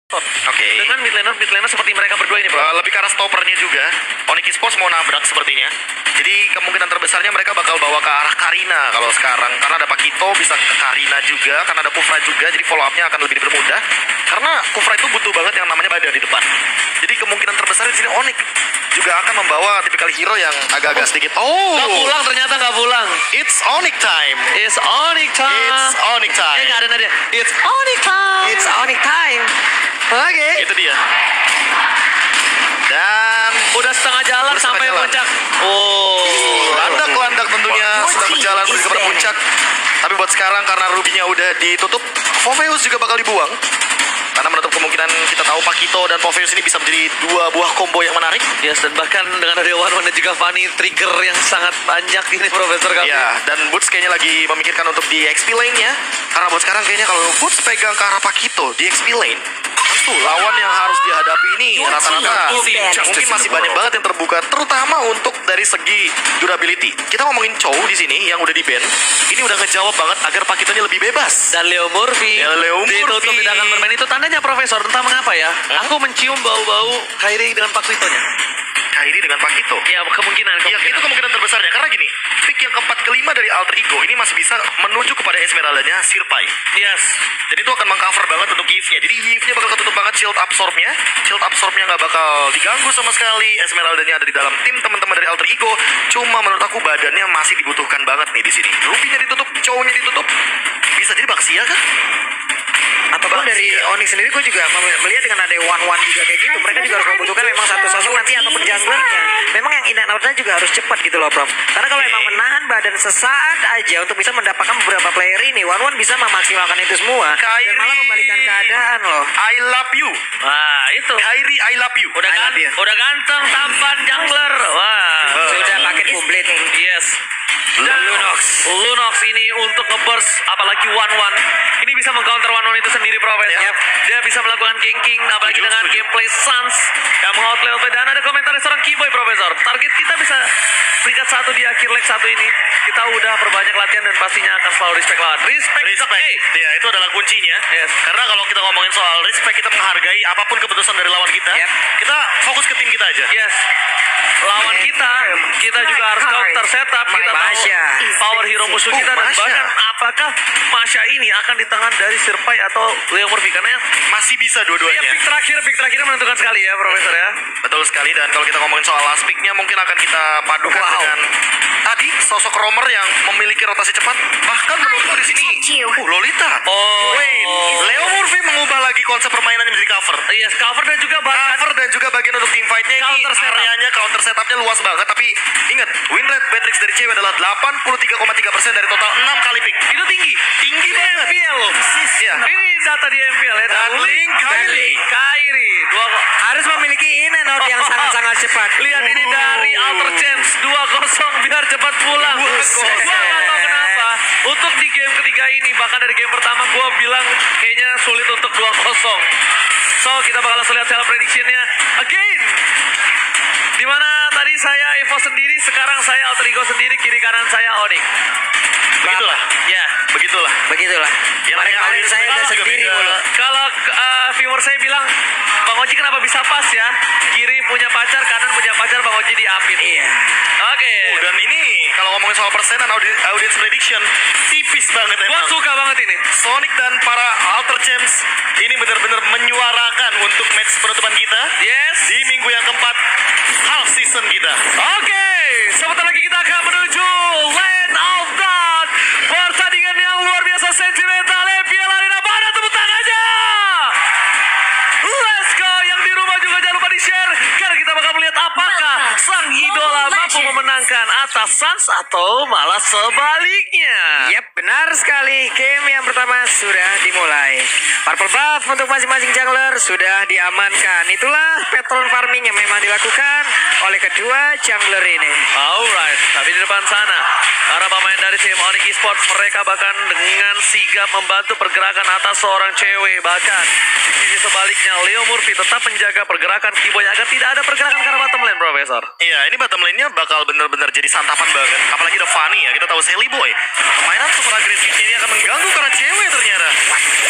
Oke. Dengan mid laner seperti mereka berdua ini, bro. Lebih ke arah stoppernya juga. Onyx Esports mau nabrak sepertinya. Jadi kemungkinan terbesarnya mereka bakal bawa ke arah Karina kalau sekarang. Karena ada Pakito bisa ke Karina juga. Karena ada Kufra juga. Jadi follow up-nya akan lebih dipermudah. Karena Kufra itu butuh banget yang namanya badan di depan. Jadi kemungkinan terbesar di sini Onyx juga akan membawa tipikal hero yang agak-agak sedikit. Nggak pulang, ternyata nggak pulang. It's Onyx time. It's Onyx time. It's Onyx time. Nggak ada nada. It's Onyx time. It's Onyx time. Oke. Itu dia. Dan Udah setengah jalan Udah setengah sampai jalan. puncak. Oh. landak tentunya sedang berjalan menuju ke puncak. Tapi buat sekarang karena rubinya udah ditutup, Popheus juga bakal dibuang. Karena menutup kemungkinan kita tahu Pakito dan Popheus ini bisa menjadi dua buah combo yang menarik. Yes, dan bahkan dengan ada One dan juga Fanny, trigger yang sangat banyak ini Profesor kami. Ya, dan Boots kayaknya lagi memikirkan untuk di XP lane-nya. Karena buat sekarang kayaknya kalau Boots pegang ke arah Pakito di XP lane, tentu lawan yang harus dihadapi ini rata-rata mungkin masih banyak banget yang terbuka, terutama untuk dari segi durability. Kita ngomongin Chow di sini yang udah di ban, ini udah ngejawab banget agar Pakito ini lebih bebas. Dan Leo Murphy, Ya, Leo Murphy. ditutup tidak akan bermain. Itu tandanya Profesor, entah mengapa ya. Aku mencium bau-bau Kairi dengan Pakitonya. Kairi dengan Pakito. Ya, kemungkinan. Ya, itu kemungkinan terbesarnya. Karena gini, pick yang keempat kelima dari Alter Ego ini masih bisa menuju kepada Esmeralda-nya Sirpai. Yes. Jadi itu akan mengcover banget untuk Eve-nya. Jadi Eve-nya bakal ketutup banget shield absorb-nya. Shield absorb-nya nggak bakal diganggu sama sekali. Esmeralda-nya ada di dalam tim teman-teman dari Alter Ego. Cuma menurut aku badannya masih dibutuhkan banget nih di sini. Ruby-nya ditutup, Chow-nya ditutup. Bisa jadi Baxia kah? Ataupun dari Onyx sendiri, gue juga melihat dengan ada one juga kayak gitu, mereka juga harus membutuhkan memang satu sosok nanti ataupun junglernya. Memang yang in and out-nya juga harus cepat gitu loh, Prof. Karena kalau memang menahan badan sesaat aja untuk bisa mendapatkan beberapa player ini, One bisa memaksimalkan itu semua dan malah membalikan keadaan loh. I love you. Wah, itu. Kairi, I love you. Udah ganteng, tampan, jungler. Wah, Sudah paket komplit. Yes. Dan Lunox ini untuk nge-burst apalagi One ini bisa meng-counter One itu sendiri, Profesor. Yep. Dia bisa melakukan ganking apalagi dengan gameplay Suns yang meng-outlet dan ada komentar seorang Keyboy, Profesor. Target kita bisa peringkat 1 di akhir leg 1 ini. Kita udah perbanyak latihan dan pastinya akan selalu respect lawan. Respect. Ya, itu adalah kuncinya. Yes. Karena kalau kita ngomongin soal respect, kita menghargai apapun keputusan dari lawan kita. Yep. Kita fokus ke tim kita aja. Yes. Lawan kita juga harus counter setup. Kita tahu Masya. power hero musuh kita dan Masya. bahkan apakah Masya ini akan di tangan dari Sirpai atau Leo Murphy, karena yang Masih bisa dua-duanya. pick terakhir menentukan sekali ya, Profesor ya. Betul sekali. Dan kalau kita ngomongin soal last pick-nya, mungkin akan kita padukan dengan tadi sosok roamer yang memiliki rotasi cepat. Bahkan menurutku di sini Lolita. Oh. Wait, Leo Murphy mengubah lagi konsep permainannya menjadi cover. Yes, cover dan juga bahkan Cover dan juga bagian untuk team fight-nya ini Counter setup. areanya counter setupnya luas banget. Tapi ingat, win rate Matrix dari cewek adalah 83,3% dari total 6 kali pick. itu tinggi banget. MPL loh. Ya. Ini data di MPL ya. Dan link Kairi. Harus memiliki in and out yang sangat-sangat cepat. Lihat ini dari Alter Champs 2-0 biar cepat pulang. 2-0. Gua nggak tahu kenapa. Untuk di game ketiga ini, bahkan dari game pertama gue bilang kayaknya sulit untuk 2-0. So kita bakal langsung lihat hasil prediction-nya again. Dimana tadi saya Evo sendiri, sekarang saya Alter Ego sendiri, kiri kanan saya Onyx. Begitulah. Ya. Begitulah. Begitulah. Yang Kemarin namanya saya udah juga sendiri beda. mulu. Kalau viewer saya bilang, Bang Oji kenapa bisa pas ya? Kiri punya pacar, kanan punya pacar, Bang Oji diapit. Iya. Oke. Dan ini kalau ngomongin soal persenan audience prediction tipis banget Gua emang. suka banget ini. Sonic dan para Alter Champs ini benar-benar menyuarakan untuk match penutupan kita Yes. di minggu yang keempat half season kita. Oke, sebentar lagi kita akan menuju Land of God. Pertandingan yang luar biasa sentimental MPL Arena. Mana tepuk tangannya? Let's go. Yang di rumah juga jangan lupa di-share, karena kita bakal melihat apakah sang idola mampu memenangkan atas Suns atau malah sebaliknya. Yap, benar sekali. Game yang pertama sudah dimulai. Purple buff untuk masing-masing jungler sudah diamankan. Itulah pattern farming yang memang dilakukan oleh kedua jungler ini. Alright, tapi di depan sana para pemain dari tim Onyx Esports, mereka bahkan dengan sigap membantu pergerakan atas seorang cewek. Bahkan di sisi sebaliknya Leo Murphy tetap menjaga pergerakan Keyboy agar tidak ada pergerakan ke arah bottom lane, Profesor. Iya, ini bottom lane-nya bakal bener-bener jadi santapan banget. Apalagi ada Fanny ya, kita tahu Sally Boy. Permainan super agresifnya ini akan mengganggu para cewek ternyata.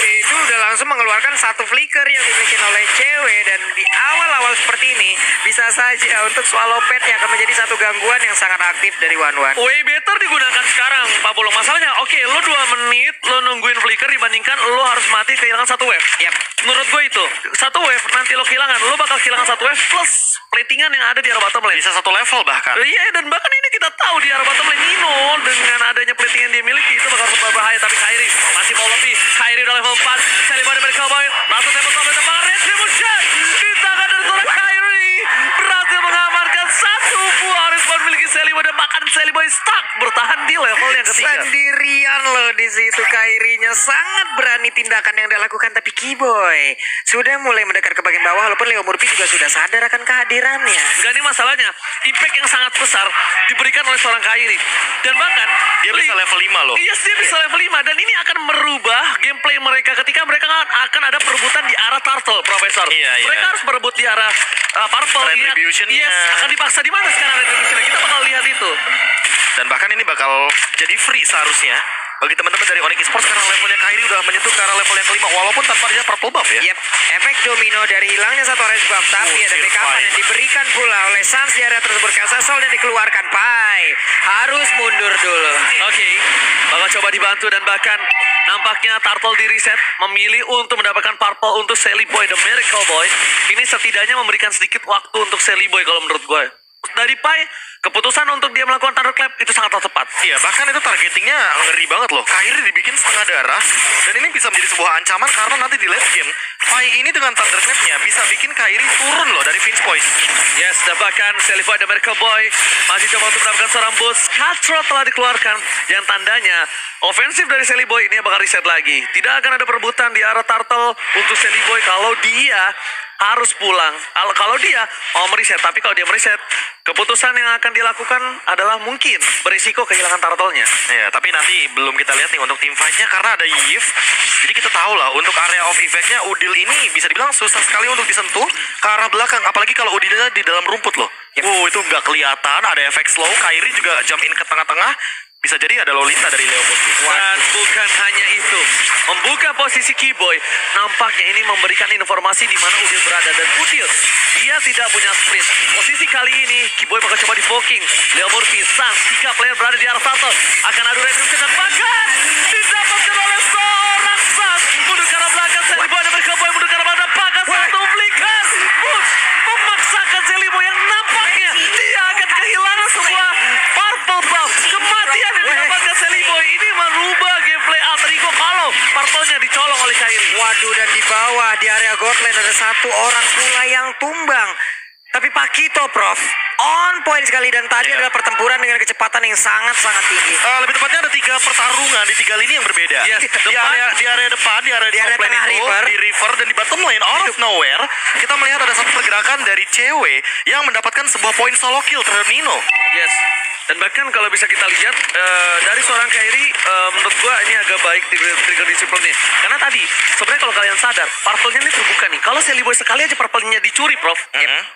Itu udah langsung mengeluarkan satu flicker yang dimiliki oleh cewek. Dan di awal-awal seperti ini bisa saja untuk Swallow Pet yang akan menjadi satu gangguan yang sangat aktif dari One. Way better digunakan sekarang, Pak Bulung. Masalahnya, oke, lo 2 menit, lo nungguin flicker dibandingkan lo harus mati kehilangan 1 wave. Yap. Menurut gue itu, 1 wave nanti lo kehilangan, lo bakal kehilangan 1 wave plus platingan yang ada di arah bottom lane. Bisa satu level bahkan. Iya, dan bahkan ini kita tahu di arah bottom lane Nino dengan adanya plating yang dia miliki itu bakal berbahaya. Tapi Kairi masih mau lebih. Kairi udah level 4. Sally Boy dari Cowboy. Langsung tembak sampai tepat. Retribution di tangan dari seorang Kairi berhasil mengamankan 1 buah respon miliki Sally Boy dan bahkan Sally Boy stuck bertahan di level yang ketiga. Sendirian loh di situ. Kairinya sangat berani tindakan yang dia lakukan, tapi Keyboy sudah mulai mendekat ke bagian bawah walaupun Leo Murphy juga sudah sadar akan kehadirannya. Enggak, ini masalahnya impact yang sangat besar diberikan oleh seorang Kairi dan bahkan Dia bisa level 5 loh. Yes, dia bisa level 5 dan ini akan merubah gameplay mereka ketika mereka akan ada perebutan di arah Turtle, Profesor. Iya. Mereka harus berebut di arah Purple. Retribution-nya. Yes, akan dipaksa di mana sekarang Retribution? Kita bakal lihat itu. Dan bahkan ini bakal jadi free seharusnya bagi teman-teman dari Onyx Esports karena levelnya Kairi udah menyentuh ke arah level yang kelima walaupun tanpa dia purple buff ya. Yep, efek domino dari hilangnya satu orange buff, tapi ada backupan yang diberikan pula oleh Sans di area tersebut. Kasasol dan dikeluarkan. Pai harus mundur dulu. Oke, bakal coba dibantu dan bahkan nampaknya Turtle di reset memilih untuk mendapatkan purple untuk Sally Boy the Miracle Boy. Ini setidaknya memberikan sedikit waktu untuk Sally Boy kalau menurut gue. Dari Pai, keputusan untuk dia melakukan thunderclap itu sangat tepat. Iya, bahkan itu targetingnya ngeri banget loh. Kairi dibikin setengah darah dan ini bisa menjadi sebuah ancaman karena nanti di late game Pai ini dengan thunderclapnya bisa bikin Kairi turun loh dari Finch Point. Yes, dan bahkan Sally Boy dan Miracle Boy masih coba untuk mendapatkan seorang boost. Cutthroat telah dikeluarkan yang tandanya ofensif dari Sally Boy ini bakal reset lagi. Tidak akan ada perebutan di arah Turtle untuk Sally Boy kalau dia harus pulang. Kalau dia mau mereset, tapi kalau dia mereset, keputusan yang akan dilakukan adalah mungkin berisiko kehilangan turtle-nya. Ya, tapi nanti belum kita lihat nih untuk team fight-nya karena ada Yves. Jadi kita tahu lah untuk area of effect-nya Udil ini bisa dibilang susah sekali untuk disentuh ke arah belakang. Apalagi kalau Udilnya di dalam rumput loh. Itu nggak kelihatan, ada efek slow. Kairi juga jump in ke tengah-tengah. Bisa jadi ada Lolita dari Leo Murphy. Dan bukan hanya itu, membuka posisi Keyboy nampaknya ini memberikan informasi di mana Udil berada. Dan Udil, dia tidak punya sprint. Posisi kali ini Keyboy bakal coba di poking. Leo Murphy, Sans, 3 player berada di arah Turtle. Akan adu retribution dan bahkan didapatkan oleh seorang Sans. Mundur ke arah belakang, Sally Boy dan Keyboy mundur ke arah belakang. Bahkan satu flicker memaksakan Sally Boy yang nampaknya dia akan kehilangan sebuah purple buff. Kematian yang didapatkan Sally Boy ini merubah gameplay alter ego kalau purple-nya dicolong oleh Kairi. Waduh, dan di bawah di area god lane ada satu orang pula yang tumbang. Tapi Pakito, Prof, on point sekali dan tadi adalah pertempuran dengan kecepatan yang sangat-sangat tinggi. Lebih tepatnya ada 3 pertarungan di 3 lini yang berbeda. Yes, di area depan, di area top lane tengah itu, river. di river dan di bottom lane out of nowhere, kita melihat ada satu pergerakan dari cewek yang mendapatkan sebuah poin solo kill terhadap Nino. Yes. Dan bahkan kalau bisa kita lihat dari seorang Kairi, menurut gua ini agak baik trigger disiplinnya. Karena tadi sebenarnya kalau kalian sadar, purple-nya ini terbuka nih. Kalau Sally Boy sekali aja purple-nya dicuri, Prof.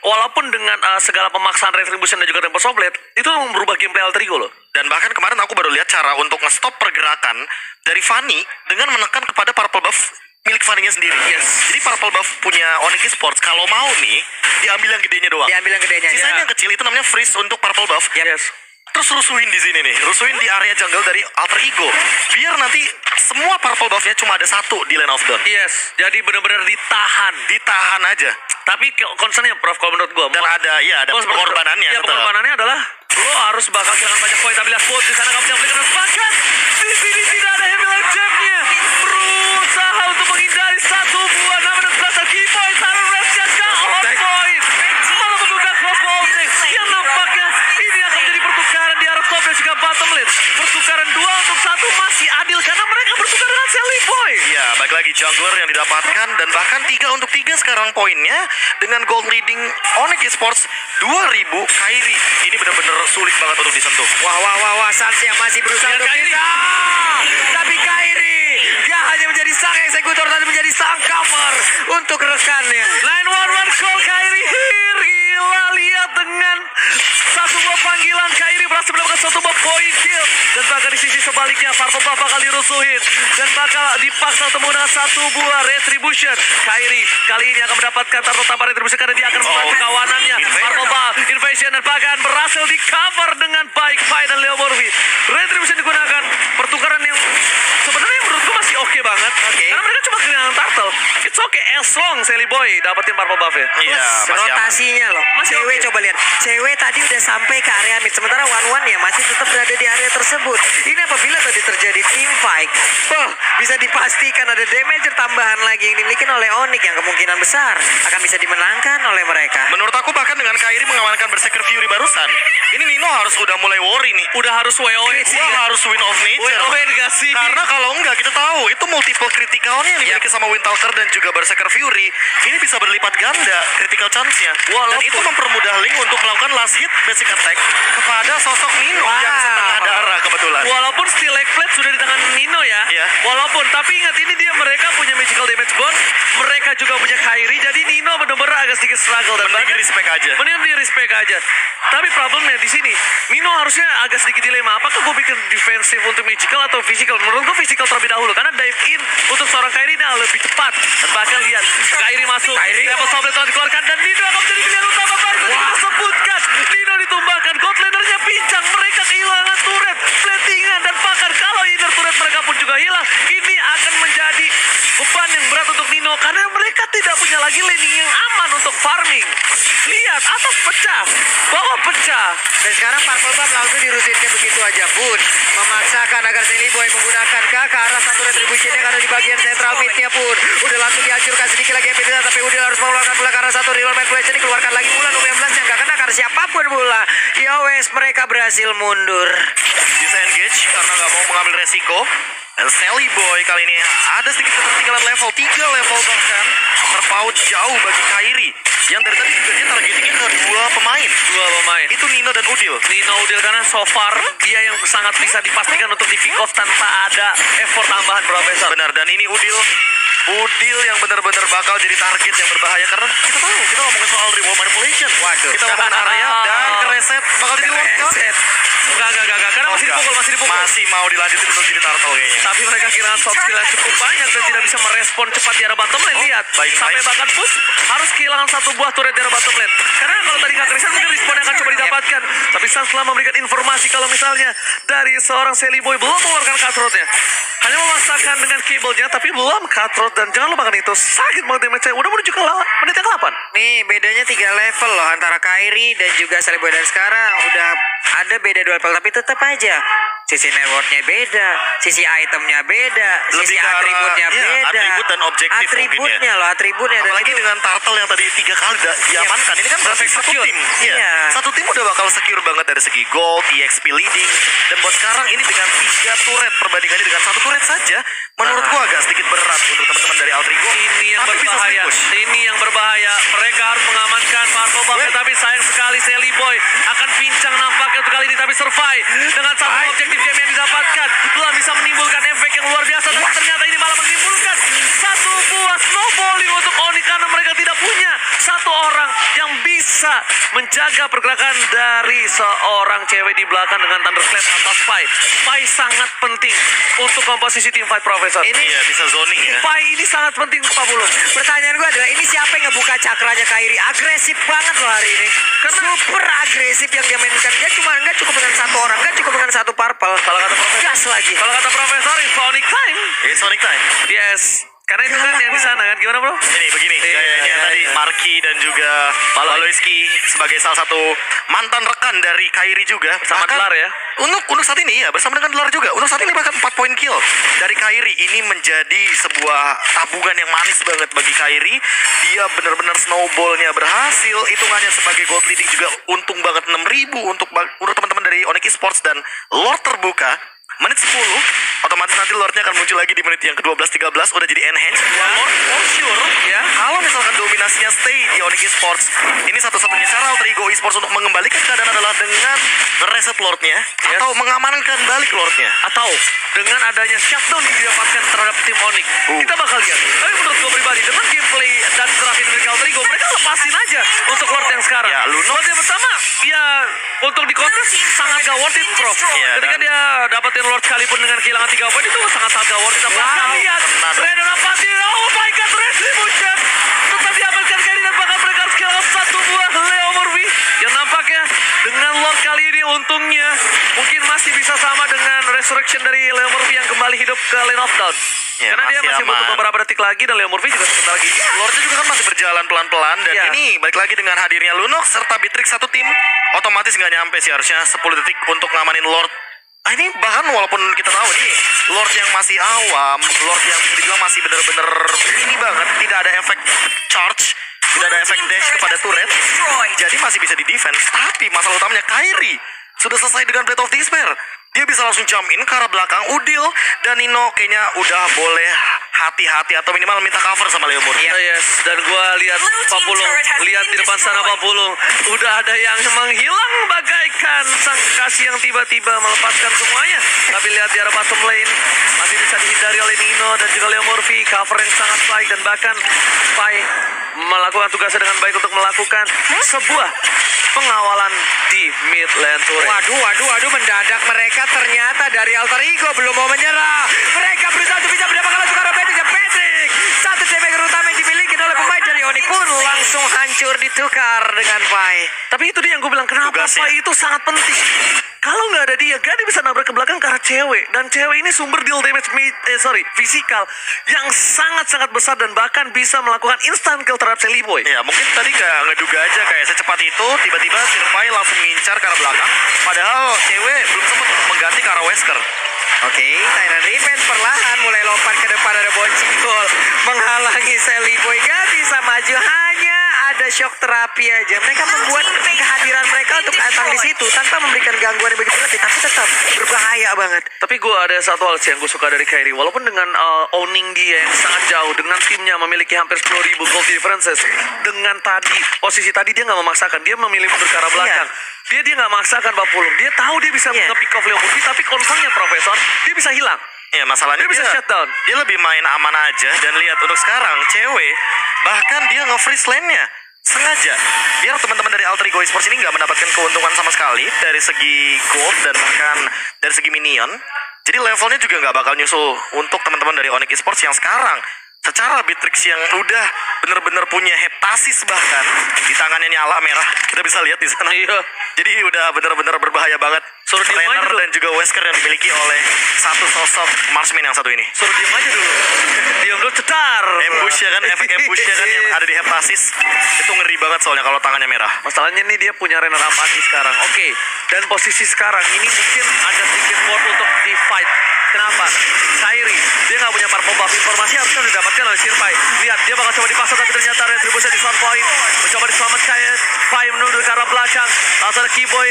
Walaupun dengan segala pemaksaan retribution dan juga Tempest of Blade, itu merubah gameplay alter ego loh. Dan bahkan kemarin aku baru lihat cara untuk nge-stop pergerakan dari Fanny dengan menekan kepada purple buff milik Fanny-nya sendiri. Yes. Jadi purple buff punya Onyx Esports kalau mau nih diambil yang gedenya doang. Diambil yang gedenya. Sisanya yang kecil itu namanya freeze untuk purple buff. Yes. Terus rusuhin di sini nih, rusuhin di area jungle dari alter ego. Biar nanti semua purple buff-nya cuma ada 1 di Lane of Dawn. Yes. Jadi benar-benar ditahan. Ditahan aja. Tapi concernnya, Prof, kalau menurut gua, Dan ada pengorbanannya. Ya, tetap. pengorbanannya adalah lo harus bakal kehilangan banyak poin. Tapi lihat quote di sana kamu jangan belikan. Bahkan di sini tidak ada heavy life jab-nya. Berusaha untuk menghindari 1 buah nama dan berasal Keyboy. Taruh rest-nya ke on point. Malah membuka crossbow outing. Yang nampaknya ini akan menjadi pertukaran di arah top dan juga bottom lane. Pertukaran 2 untuk 1 masih adil karena mereka bertukar dengan Sally Boy. Iya, balik lagi jungler yang didapatkan dan bahkan 3 untuk 3 sekarang poinnya dengan gold leading Onyx Esports 2000 Kairi. Ini benar-benar sulit banget untuk disentuh. Wah, Sans yang masih berusaha Lihat untuk Kairi. bisa. Tapi Kairi, dia hanya menjadi sang eksekutor dan menjadi sang cover untuk rekannya. 911 call Kairi here. Gila, lihat dengan sebaliknya Purple Buff bakal dirusuhin dan bakal dipaksa untuk menggunakan satu buah Retribution. Kyrie kali ini akan mendapatkan turtle tanpa Retribution karena dia akan membantu kawanannya. Purple Buff, Invasion dan bahkan berhasil di cover dengan baik Pai dan Leo Morphy. Retribution digunakan pertukaran yang sebenarnya menurutku masih oke banget. Karena mereka cuma kehilangan turtle. It's okay as long Sally Boy dapetin Purple Buff ya. Iya, Plus masih aman. rotasinya loh. Masih Cewek oke. coba lihat. Cewek tadi udah sampai ke area mid. Sementara One ya masih tetap berada di area tersebut. Ini apabila tadi terjadi team fight, bisa dipastikan ada damager tambahan lagi yang dimiliki oleh Onyx yang kemungkinan besar akan bisa dimenangkan oleh mereka. Menurut aku bahkan dengan Kyrie mengamankan Berserker Fury barusan, ini Nino harus udah mulai worry nih. Udah harus WoE sih. Gua harus win of nature. WoE gak sih? Karena kalau enggak kita tahu itu multiple critical-nya yang dimiliki sama Windtalker dan juga Berserker Fury. Ini bisa berlipat ganda critical chance-nya. Dan itu mempermudah Link untuk melakukan last hit basic attack kepada sosok Nino yang setengah darah kebetulan. Walaupun Steel Egg Plate sudah di tangan Nino ya. Iya. Walaupun, tapi ingat ini mereka punya magical damage bond. Mereka juga punya Kyrie. Jadi Nino benar-benar agak sedikit struggle. Dan Mending di-respect aja. Mending di respect aja. Tapi problemnya di sini, Nino harusnya agak sedikit dilema. Apakah gue bikin defensif untuk magical atau physical? Menurut gue physical terlebih dahulu. Karena dive in untuk seorang Kyrie ini lebih cepat. Dan bahkan lihat, Kyrie masuk. Level Soblade telah dikeluarkan. Dan Nino akan menjadi pilihan utama. Baru disebutkan. Nino ditumbangkan. Godlander-nya pincang. Mereka kehilangan turret, platingan. Dan bahkan kalau inner turret mereka pun juga hilang. Ini akan menjadi beban yang berat untuk Nino. Karena mereka tidak punya lagi laning yang aman untuk farming. Lihat, atas pecah. Bawah pecah. Dan sekarang Purple Buff langsung dirusin kayak begitu aja pun memaksakan agar Sally Boy menggunakan ke arah satu retributionnya karena di bagian sentral midnya pun udah langsung dihancurkan sedikit lagi Epidena, tapi Udil harus mengeluarkan bola ke arah satu real manipulation dikeluarkan lagi bola 19 yang gak kena karena siapapun bola. Yowes mereka berhasil mundur. Bisa engage karena nggak mau mengambil resiko. Dan Sally Boy kali ini ada sedikit ketertinggalan level 3 level bahkan terpaut jauh bagi Kyrie yang dari tadi juga dia targetingnya ke dua pemain itu Nino dan Udil. Nino Udil karena so far dia yang sangat bisa dipastikan untuk di pick off tanpa ada effort tambahan Profesor. Benar, dan ini Udil yang benar-benar bakal jadi target yang berbahaya karena kita tahu kita ngomongin soal reward manipulation. Waduh. Kita ngomongin area dan kereset bakal jadi Kereset. Enggak. Karena masih dipukul. Masih mau dilanjutin untuk jadi turtle kayaknya. Tapi mereka kehilangan soft skill yang cukup banyak dan tidak bisa merespon cepat di arah bottom lane. Lihat, baik, sampai nice. bahkan Boost harus kehilangan satu buah turret di arah bottom lane. Karena kalau tadi nggak kereset mungkin respawn yang akan coba didapatkan. Tapi Sans telah memberikan informasi kalau misalnya dari seorang Sally Boy belum mengeluarkan cutthroat-nya. Hanya memaksakan dengan cable-nya tapi belum cutthroat. Dan jangan lupakan itu sakit banget damage-nya. Udah menuju ke menit yang ke-8. Nih bedanya 3 level loh antara Kyrie dan juga Sally Boy, dan sekarang udah ada beda 2 level tapi tetap aja sisi networknya beda, sisi itemnya beda, Lebih sisi ke arah, atributnya iya, beda. atribut dan objektif mungkin atributnya loh, atributnya dan Apalagi itu dengan turtle yang tadi 3 kali diamankan. Ini kan berarti satu secure. tim. Iya. Satu tim udah bakal secure banget dari segi gold, EXP leading. Dan buat sekarang ini dengan 3 turret perbandingannya dengan 1 turret saja, menurut gua agak sedikit berat untuk teman-teman dari Altrigo. Ini yang Tapi bisa berbahaya. push. Ini yang berbahaya. Mereka harus mengamankan Purple Buff, tapi sayang sekali Sally Boy akan pincang nampaknya untuk kali ini, tapi survive dengan satu objektif game yang didapatkan. Belum bisa menimbulkan efek yang luar biasa, tapi ternyata ini malah menimbulkan satu buah snowballing untuk Onyx karena mereka tidak punya satu orang yang bisa menjaga pergerakan dari seorang cewek di belakang dengan Thunderclap atas Pai. Pai sangat penting untuk komposisi tim fight Profesor. Ini Iya, bisa zoning ya. Pai ini sangat penting Pak Bulung. pertanyaan gue adalah ini siapa yang ngebuka cakranya Kyrie? Agresif banget loh hari ini. Super agresif yang dia mainkan. Dia cuma nggak cukup dengan satu orang, nggak cukup dengan satu purple. Kalau kata Profesor, Gas lagi. Kalau kata Profesor, it's Sonic time. Sonic time. Yes. Karena itu kan yang di sana kan, gimana bro? Ini begini, kayaknya iya, tadi iya. Marky dan juga Baloiski sebagai salah satu mantan rekan dari Kyrie juga. Bersama Bahkan Dlar ya? Untuk saat ini ya, bersama dengan Dlar juga. Untuk saat ini bahkan 4 poin kill dari Kyrie. Ini menjadi sebuah tabungan yang manis banget bagi Kyrie. Dia benar-benar snowballnya berhasil. Hitungannya sebagai gold leading juga untung banget 6.000 untuk teman-teman dari Onyx Esports dan Lord terbuka. Menit 10, otomatis nanti Lordnya akan muncul lagi di menit yang ke-12-13. Udah jadi enhance. Lord for sure ya. Kalau misalkan dominasinya stay di Onyx Esports, ini satu-satunya cara Altrigo Esports untuk mengembalikan keadaan adalah dengan reset Lordnya atau mengamankan balik Lordnya. Atau dengan adanya shutdown yang didapatkan terhadap tim Onyx, kita bakal lihat. Tapi menurut gue pribadi, dengan gameplay dan gerakin dari Alter Ego, mereka lepasin aja untuk Lord yang sekarang. Ya, Lunox. Lord yang pertama, ya untuk di kontes sangat gak worth it, Prof. Iya, Ketika dan- dia dapetin Lord sekalipun dengan kehilangan 3 poin itu sangat-sangat gak worth it. Bahkan lihat, kena dong. Rainer Rapati, oh my god, Retribution tetap diamankan kali dan bahkan mereka harus kehilangan 1 buah Leo Murphy yang nampaknya dengan Lord kali ini untungnya mungkin masih bisa sama dengan Resurrection dari Leo Murphy yang kembali hidup ke Lane of Dawn. Ya, Karena dia masih masih butuh aman. beberapa detik lagi dan Leo Murphy juga sebentar lagi. Lordnya juga kan masih berjalan pelan-pelan dan Iya. ini balik lagi dengan hadirnya Lunox serta Bitrix satu tim otomatis nggak nyampe sih harusnya 10 detik untuk ngamanin Lord. Ini bahkan walaupun kita tahu ini Lord yang masih awam, Lord yang bisa dibilang masih bener-bener ini banget, tidak ada efek charge, tidak ada efek dash kepada turret, jadi masih bisa di defense. Tapi masalah utamanya Kairi sudah selesai dengan Blade of Despair. Dia bisa langsung jump in ke arah belakang. Udil dan Nino kayaknya udah boleh hati-hati atau minimal minta cover sama Leo Murphy. Yes, dan gua lihat Papulung, lihat di depan sana Papulung, udah ada yang menghilang bagaikan sang kekasih yang tiba-tiba melepaskan semuanya. Tapi lihat di arah bottom lane, masih bisa dihindari oleh Nino dan juga Leo Murphy, cover yang sangat baik dan bahkan Pai melakukan tugasnya dengan baik untuk melakukan sebuah pengawalan di mid lane turret. Waduh, mendadak mereka ternyata dari Alter Ego belum mau menyerah. Mereka berusaha untuk bisa mendapatkan langsung arah Patrick. Satu playmaker utama yang dimiliki oleh pemain dari Onyx pun langsung hancur ditukar dengan Pai. Tapi itu dia yang gue bilang, kenapa Tugasnya. Pai itu sangat penting. Kalau nggak ada dia, Gadi bisa nabrak ke belakang ke arah cewek. Dan cewek ini sumber deal damage fisikal yang sangat-sangat besar dan bahkan bisa melakukan instant kill terhadap Sally Boy. Ya mungkin tadi gak ngeduga aja kayak secepat itu tiba-tiba Sirpai langsung ngincar ke arah belakang. Padahal cewek belum sempat untuk mengganti ke arah Wesker. Oke, Tyrant Revenge perlahan mulai lompat ke depan, ada bouncing ball menghalangi Sally Boy. Gak bisa maju, hanya ada shock terapi aja. Mereka membuat kehadiran mereka untuk datang di situ tanpa memberikan gangguan yang begitu berarti, tapi tetap berbahaya banget. Tapi gue ada satu hal sih yang gue suka dari Kairi. Walaupun dengan owning dia yang sangat jauh, dengan timnya memiliki hampir 10.000 gold differences, dengan tadi posisi tadi dia nggak memaksakan, dia memilih mundur ke arah belakang. Dia nggak memaksakan Papulung. Dia tahu dia bisa nge-pick off Leo Murphy, tapi concernnya Profesor, dia bisa hilang. Ya masalahnya Dia bisa shutdown. Dia lebih main aman aja dan lihat untuk sekarang cewek bahkan dia nge-freeze lane-nya sengaja biar teman-teman dari Alter Ego Esports ini nggak mendapatkan keuntungan sama sekali dari segi gold dan bahkan dari segi minion. Jadi levelnya juga nggak bakal nyusul untuk teman-teman dari Onyx Esports yang sekarang secara Bitrix yang udah bener-bener punya heptasis bahkan di tangannya nyala merah, kita bisa lihat di sana. Iya. Jadi udah bener-bener berbahaya banget. Suruh diem aja Rainer dulu. dan juga Wesker yang dimiliki oleh satu sosok marksman yang satu ini. Suruh diem aja dulu. Diam dulu, cetar. Ambush ya kan, efek ambushnya kan yang ada di heptasis itu ngeri banget soalnya kalau tangannya merah. Masalahnya nih dia punya Rainer Apathy sekarang. Oke. Dan posisi sekarang ini mungkin agak sedikit worth untuk di fight. Kenapa? Kairi, dia nggak punya purple buff. Informasi harusnya udah didapatkan oleh Sirpai. Lihat, dia bakal coba dipaksa tapi ternyata retribusi di front point. Mencoba diselamatkan. Pai menuju ke arah belakang. Langsung ada Keyboy.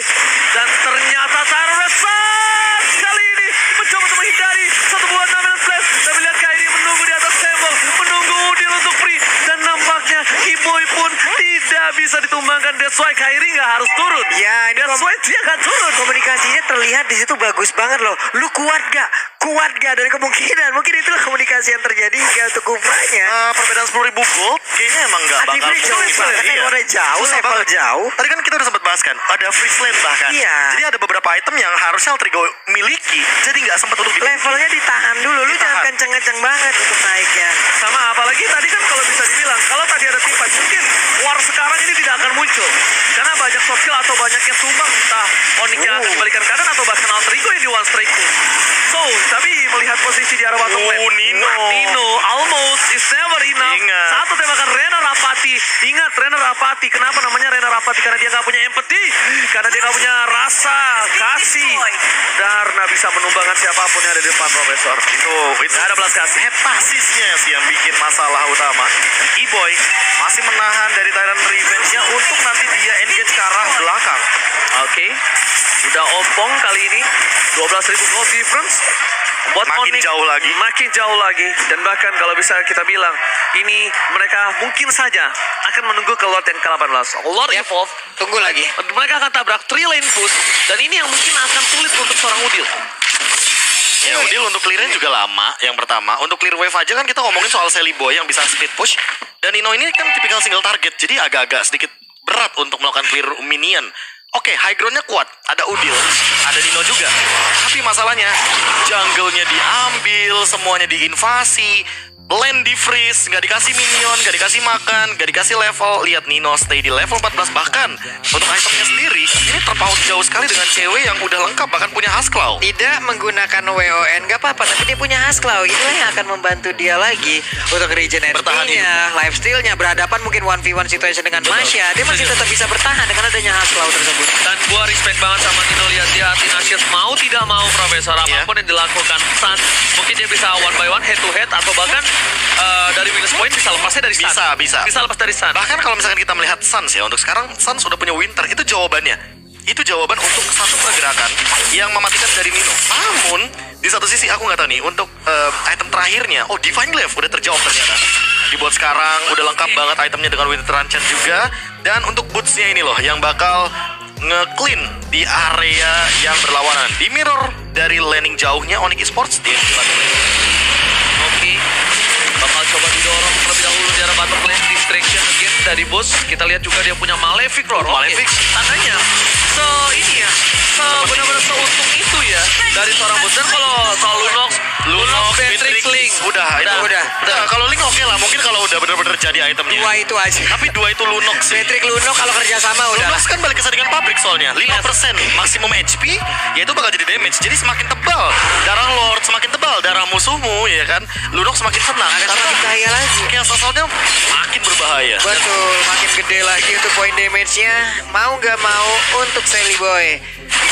Dan ternyata Tarvesan kali ini mencoba untuk menghindari satu buah Namen Flash. Tapi lihat Kairi menunggu di atas tembok. Menunggu Udil untuk free. Dan nampaknya Keyboy pun tidak bisa ditumbangkan. That's why Kairi nggak harus turun. Ya, ini That's why dia nggak turun. komunikasinya terlihat di situ bagus banget loh. Lu kuat gak? Kuat gak? Dari kemungkinan mungkin itulah komunikasi yang terjadi hingga untuk Kufranya. Perbedaan 10.000 gold kayaknya emang nggak bakal Akhirnya jauh turun. banget, Iya. udah jauh, Susah level banget. jauh. Tadi kan kita udah sempat bahas kan, ada freeze lane bahkan. Iya. Jadi ada beberapa item yang harusnya Alter Ego miliki, jadi nggak sempat untuk dimiliki. Levelnya ditahan dulu, lu Ditahan. jangan kenceng-kenceng banget untuk naiknya. Sama apalagi tadi kan kalau bisa dibilang kalau tadi ada tim fight mungkin war sekarang ini tidak akan muncul karena banyak social atau banyaknya tumbang entah Onyx yang akan kembalikan kanan atau bahkan Alter Ego yang di one strike pun. So tapi melihat posisi di arah bottom lane, Nino almost is never enough. Ingat. Satu tembakan Rainer Apathy. Ingat Rainer Apathy, kenapa namanya Rainer Apathy? Karena dia nggak punya empathy, karena dia nggak punya rasa kasih, karena bisa menumbangkan siapapun yang ada di depan Profesor. Itu Nggak ada belas kasih. heptasisnya sih yang bikin masalah utama. Dan Keyboy masih menahan dari Tyrant Revenge-nya untuk nanti dia engage ke arah belakang. Oke, udah ompong kali ini 12.000 gold difference. Buat Makin Onyx, jauh lagi. makin jauh lagi. Dan bahkan kalau bisa kita bilang, ini mereka mungkin saja akan menunggu ke Lord yang ke-18. Lord Evolve, Tunggu lagi. mereka akan tabrak 3 lane push. Dan ini yang mungkin akan sulit untuk seorang Udil. Ya Udil untuk clear-nya juga lama yang pertama. Untuk clear wave aja kan kita ngomongin soal Sally Boy yang bisa speed push. Dan Nino ini kan tipikal single target, jadi agak-agak sedikit berat untuk melakukan clear minion. Oke, high groundnya kuat, ada Udil, ada Nino juga. Tapi masalahnya, jungle-nya diambil, semuanya diinvasi, lane di freeze, nggak dikasih minion, nggak dikasih makan, nggak dikasih level. Lihat Nino stay di level 14, bahkan untuk itemnya sendiri ini terpaut jauh sekali dengan cewek yang udah lengkap, bahkan punya Husklaw. Tidak menggunakan WON gak apa-apa, tapi dia punya Husklaw. Inilah yang akan membantu dia lagi untuk regen Bertahan HP-nya, lifesteal-nya, berhadapan mungkin 1v1 situation dengan Masya. Dia masih tetap bisa bertahan dengan adanya Husklaw tersebut. Dan gua respect banget sama Nino, lihat dia Tinashes mau tidak mau Profesor apapun yang dilakukan Sun, mungkin dia bisa one by one head to head atau bahkan dari minus point bisa lepasnya dari Sun. Bisa lepas dari Sun. Bahkan kalau misalkan kita melihat Suns ya, untuk sekarang Suns sudah punya Winter, itu jawabannya. Itu jawaban untuk satu pergerakan yang mematikan dari Nino. Namun di satu sisi aku nggak tahu nih untuk item terakhirnya. Oh, Divine Glaive udah terjawab ternyata. Dibuat sekarang udah lengkap banget itemnya dengan Winter Enchant juga. Dan untuk bootsnya ini loh yang bakal nge-clean di area yang berlawanan. Di mirror dari landing jauhnya Onyx Esports dia Oke, bakal coba didorong terlebih dahulu di arah bottom lane. Distraction again dari bos. Kita lihat juga dia punya Malefic Roar. Malefic. Tandanya ini ya, benar-benar seuntung itu ya dari seorang bos. Dan kalau soal Lunox, Beatrix, Link udah. Nah, kalau Link oke lah, mungkin kalau udah benar-benar jadi itemnya. Dua itu aja. Tapi dua itu Lunox sih. Patrick Lunox kalau kerjasama udah. Lunox kan balik ke saringan pabrik soalnya 5% maksimum HP, ya itu bakal jadi damage. Jadi semakin tebal darah Lord, semakin tebal darah musuhmu, ya kan. Lunox semakin senang Akan makin bahaya lagi. Chaos Assault-nya makin berbahaya. Betul, makin gede lagi untuk point damage-nya. Mau nggak mau untuk Sally Boy.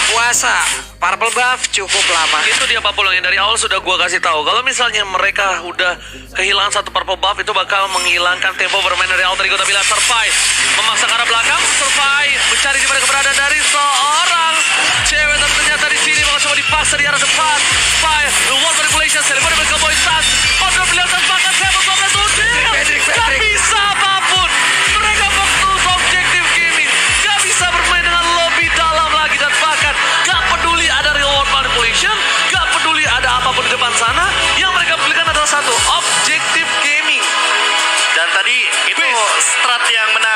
Puasa, purple buff cukup lama. itu dia Pak Pulang yang dari awal sudah gua kasih tahu. Kalau misalnya mereka udah kehilangan satu purple buff, itu bakal menghilangkan tempo bermain dari Alter Ego. Tapi lihat Survive memaksa ke arah belakang, Survive mencari di mana keberadaan dari seorang cewek, tapi ternyata di sini bakal coba dipaksa di arah depan. Fire, the wall manipulation, Celebrity Michael Boy Sun, Order beliau tempatkan saya berkompleks Udil. Gak bisa apapun. Mereka fokus objektif gaming. Gak bisa bermain dengan lebih dalam lagi, dan bahkan gak peduli ada reward manipulation, gak peduli ada apapun di depan sana. Yang mereka belikan adalah satu, objektif gaming. Dan tadi itu strat yang menarik